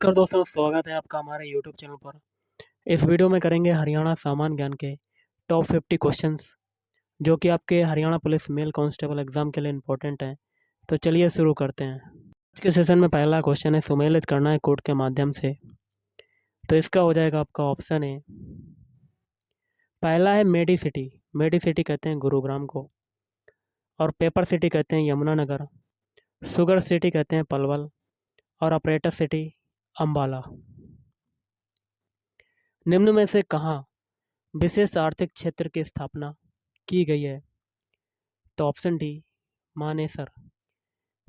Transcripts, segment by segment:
नमस्कार दोस्तों, स्वागत है आपका हमारे यूट्यूब चैनल पर। इस वीडियो में करेंगे हरियाणा सामान्य ज्ञान के टॉप 50 क्वेश्चंस जो कि आपके Haryana police mail constable exam के लिए इम्पोर्टेंट हैं। तो चलिए शुरू करते हैं। आज के सेशन में पहला क्वेश्चन है, सुमेलित करना है कोड के माध्यम से। तो इसका हो जाएगा आपका ऑप्शन है, पहला है मेडी सिटी। मेडी सिटी कहते हैं गुरुग्राम को, और पेपर सिटी कहते हैं यमुनानगर, शुगर सिटी कहते हैं पलवल, और ऑपरेटर सिटी अम्बाला। निम्न में से कहाँ विशेष आर्थिक क्षेत्र की स्थापना की गई है? तो ऑप्शन डी मानेसर।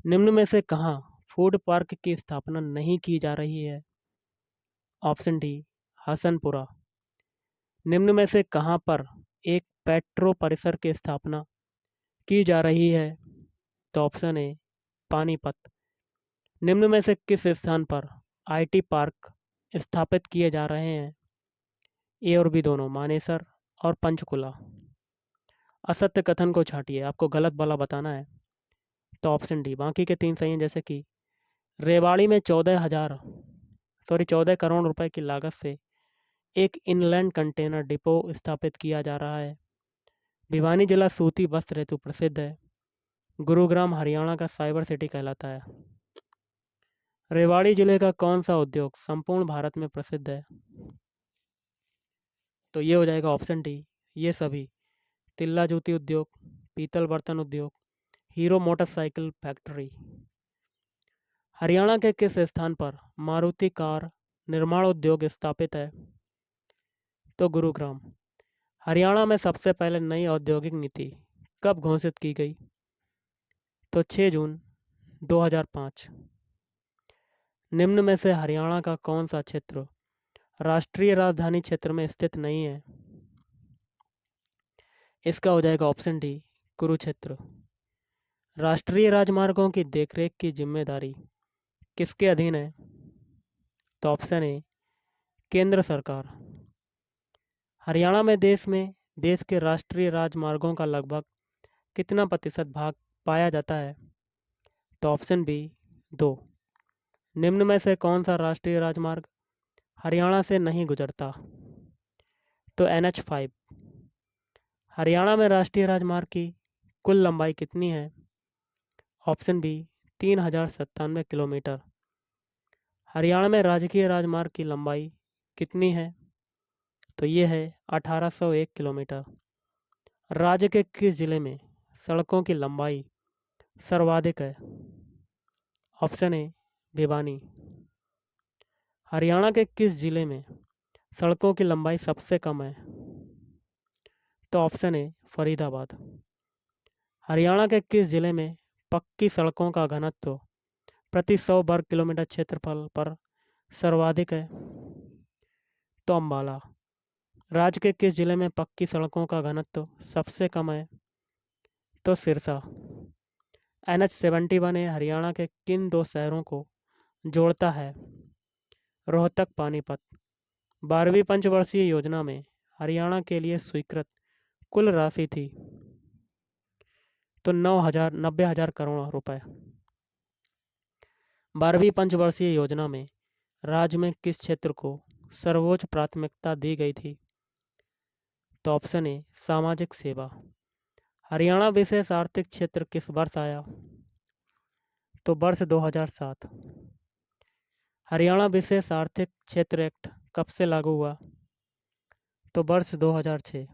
निम्न में से कहाँ फूड पार्क की स्थापना नहीं की जा रही है? Option D Hasanpura. निम्न में से कहाँ पर एक पेट्रो परिसर की स्थापना की जा रही है? तो ऑप्शन ए पानीपत। निम्न में से किस स्थान पर आईटी पार्क स्थापित किए जा रहे हैं? ए और बी दोनों, मानेसर और पंचकुला। असत्य कथन को छांटिए, आपको गलत वाला बताना है। तो ऑप्शन डी, बाकी के तीन सही हैं, जैसे कि रेवाड़ी में 14 करोड़ रुपए की लागत से एक इनलैंड कंटेनर डिपो स्थापित किया जा रहा है। भिवानी जिला सूती वस्त्र हेतु प्रसिद्ध है। गुरुग्राम हरियाणा का साइबर सिटी कहलाता है। रेवाड़ी जिले का कौन सा उद्योग संपूर्ण भारत में प्रसिद्ध है? तो ये हो जाएगा ऑप्शन डी, ये सभी। तिल्ला जूती उद्योग, पीतल बर्तन उद्योग, हीरो मोटरसाइकिल फैक्ट्री। हरियाणा के किस स्थान पर मारुति कार निर्माण उद्योग स्थापित है? तो गुरुग्राम। हरियाणा में सबसे पहले नई औद्योगिक नीति कब घोषित की गई? तो 6 जून 2005। निम्न में से हरियाणा का कौन सा क्षेत्र राष्ट्रीय राजधानी क्षेत्र में स्थित नहीं है? इसका हो जाएगा ऑप्शन डी कुरुक्षेत्र। राष्ट्रीय राजमार्गों की देखरेख की जिम्मेदारी किसके अधीन है? तो ऑप्शन ए केंद्र सरकार। हरियाणा में देश के राष्ट्रीय राजमार्गों का लगभग कितना प्रतिशत भाग पाया जाता है? तो ऑप्शन बी 2। निम्न में से कौन सा राष्ट्रीय राजमार्ग हरियाणा से नहीं गुजरता? तो NH5। हरियाणा में राष्ट्रीय राजमार्ग की कुल लंबाई कितनी है? Option B 3097 kilometre. हरियाणा में राजकीय राजमार्ग की लंबाई कितनी है? तो ये है 1801 किलोमीटर। राज्य के किस जिले में सड़कों की लंबाई सर्वाधिक है? Option A Bhiwani. हरियाणा के किस जिले में सड़कों की लंबाई सबसे कम है? तो ऑप्शन ए फरीदाबाद। हरियाणा के किस जिले में पक्की सड़कों का घनत्व प्रति 100 वर्ग किलोमीटर क्षेत्रफल पर सर्वाधिक है? तो अम्बाला। राज्य के किस जिले में पक्की सड़कों का घनत्व सबसे कम है? तो सिरसा। NH71 हरियाणा के किन दो शहरों को जोड़ता है? रोहतक पानीपत। 12वीं पंचवर्षीय योजना में हरियाणा के लिए स्वीकृत कुल राशि थी तो 90,000 करोड़ रुपए। 12वीं पंचवर्षीय योजना में राज्य में किस क्षेत्र को सर्वोच्च प्राथमिकता दी गई थी? तो ऑप्शन ए सामाजिक सेवा। हरियाणा विशेष आर्थिक क्षेत्र किस वर्ष आया? तो वर्ष 2007। हरियाणा विशेष आर्थिक क्षेत्र एक्ट कब से लागू हुआ? तो वर्ष 2006।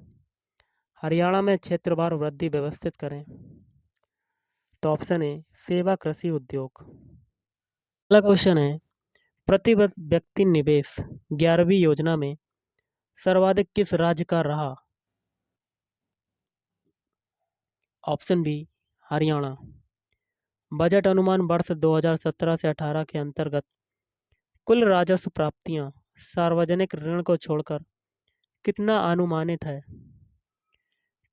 हरियाणा में क्षेत्रवार वृद्धि व्यवस्थित करें। तो ऑप्शन ए सेवा कृषि उद्योग। अगला क्वेश्चन है, प्रति व्यक्ति निवेश 11वीं योजना में सर्वाधिक किस राज्य का रहा? Option B Haryana. बजट अनुमान वर्ष 2017 से 18 के अंतर्गत कुल राजस्व प्राप्तियां सार्वजनिक ऋण को छोड़कर कितना अनुमानित है?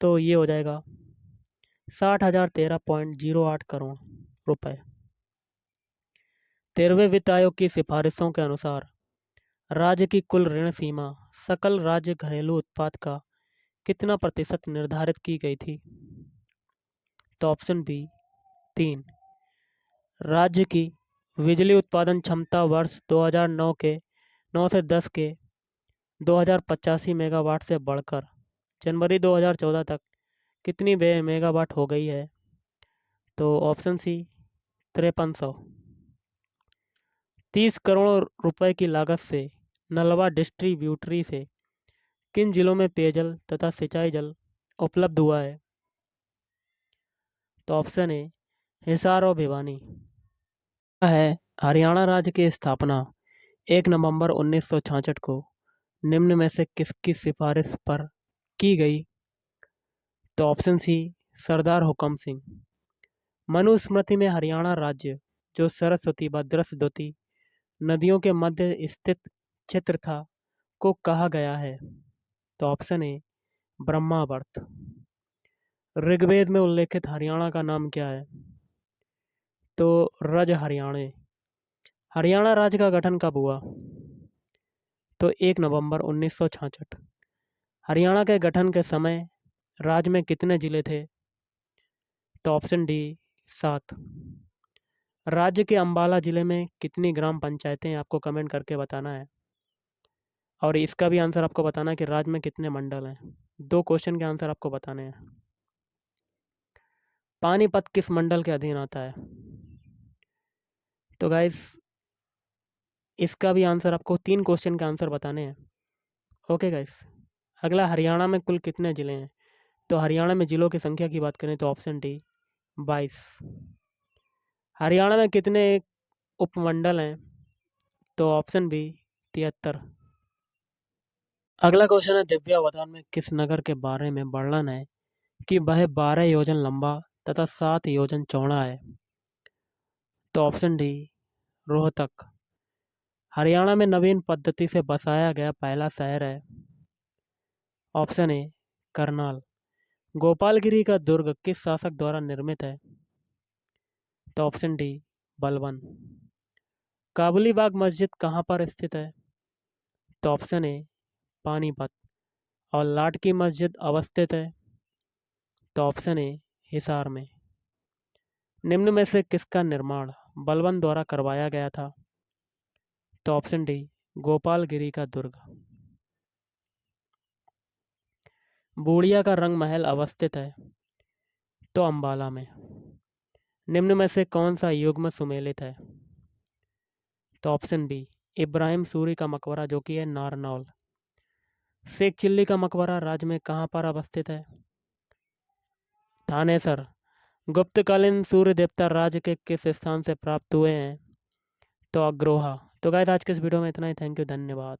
तो ये हो जाएगा 60,013.08 करोड़ रुपए। 13वें वित्त आयोग की सिफारिशों के अनुसार राज्य की कुल ऋण सीमा सकल राज्य घरेलू उत्पाद का कितना प्रतिशत निर्धारित की गई थी? तो ऑप्शन बी 3। राज्य की बिजली उत्पादन क्षमता वर्ष 2009 के 9 से 10 के 2085 मेगावाट से बढ़कर जनवरी 2014 तक कितनी मेगावाट हो गई है? तो ऑप्शन सी 5300। 30 करोड़ रुपए की लागत से नलवा डिस्ट्रीब्यूटरी से किन जिलों में पेयजल तथा सिंचाई जल उपलब्ध हुआ है? तो ऑप्शन ए हिसार और भिवानी है। हरियाणा राज्य की स्थापना 1 नवंबर 1966 को निम्न में से किसकी सिफारिश पर की गई? तो ऑप्शन सी सरदार हुकम सिंह। मनुस्मृति में हरियाणा राज्य जो सरस्वती भद्रसद्वती नदियों के मध्य स्थित क्षेत्र था को कहा गया है? तो ऑप्शन ए ब्रह्मावर्त। ऋग्वेद में उल्लेखित हरियाणा का नाम क्या है? तो रज हरियाणे। हरियाणा राज्य का गठन कब हुआ? तो 1 नवंबर 1966। हरियाणा के गठन के समय राज्य में कितने जिले थे? तो ऑप्शन डी 7। राज्य के अंबाला जिले में कितनी ग्राम पंचायतें हैं? आपको कमेंट करके बताना है। और इसका भी आंसर आपको बताना है कि राज्य में कितने मंडल हैं। 2 क्वेश्चन के आंसर आपको बताने हैं। पानीपत किस मंडल के अधीन आता है? तो गाइस इसका भी आंसर आपको 3 क्वेश्चन के आंसर बताने हैं। ओके गाइस, अगला हरियाणा में कुल कितने ज़िले हैं? तो हरियाणा में जिलों की संख्या की बात करें तो ऑप्शन डी 22। हरियाणा में कितने उपमंडल हैं? तो ऑप्शन बी 73। अगला क्वेश्चन है दिव्यावतार में किस नगर के बारे में वर्णन है कि वह 12 योजन लंबा तथा 7 योजन चौड़ा है? तो ऑप्शन डी रोहतक। हरियाणा में नवीन पद्धति से बसाया गया पहला शहर है? Option A Karnal. गोपालगिरी का दुर्ग किस शासक द्वारा निर्मित है? तो ऑप्शन डी बलबन। काबुली बाग मस्जिद कहाँ पर स्थित है? तो ऑप्शन ए पानीपत। और लाट की मस्जिद अवस्थित है? तो ऑप्शन ए हिसार में। निम्न में से किसका निर्माण बलबन द्वारा करवाया गया था? तो ऑप्शन डी गोपालगिरी का दुर्ग। बूढ़िया का रंग महल अवस्थित है? तो अंबाला में। निम्न में से कौन सा युग्म सुमेलित है? तो ऑप्शन बी इब्राहिम सूरी का मकबरा जो कि है नारनौल। शेख चिल्ली का मकबरा राज्य में कहाँ पर अवस्थित है? थानेसर। गुप्तकालीन सूर्य देवता राज्य के किस स्थान से प्राप्त हुए हैं? तो अग्रोहा। तो गाइस आज के इस वीडियो में इतना ही। थैंक यू, धन्यवाद।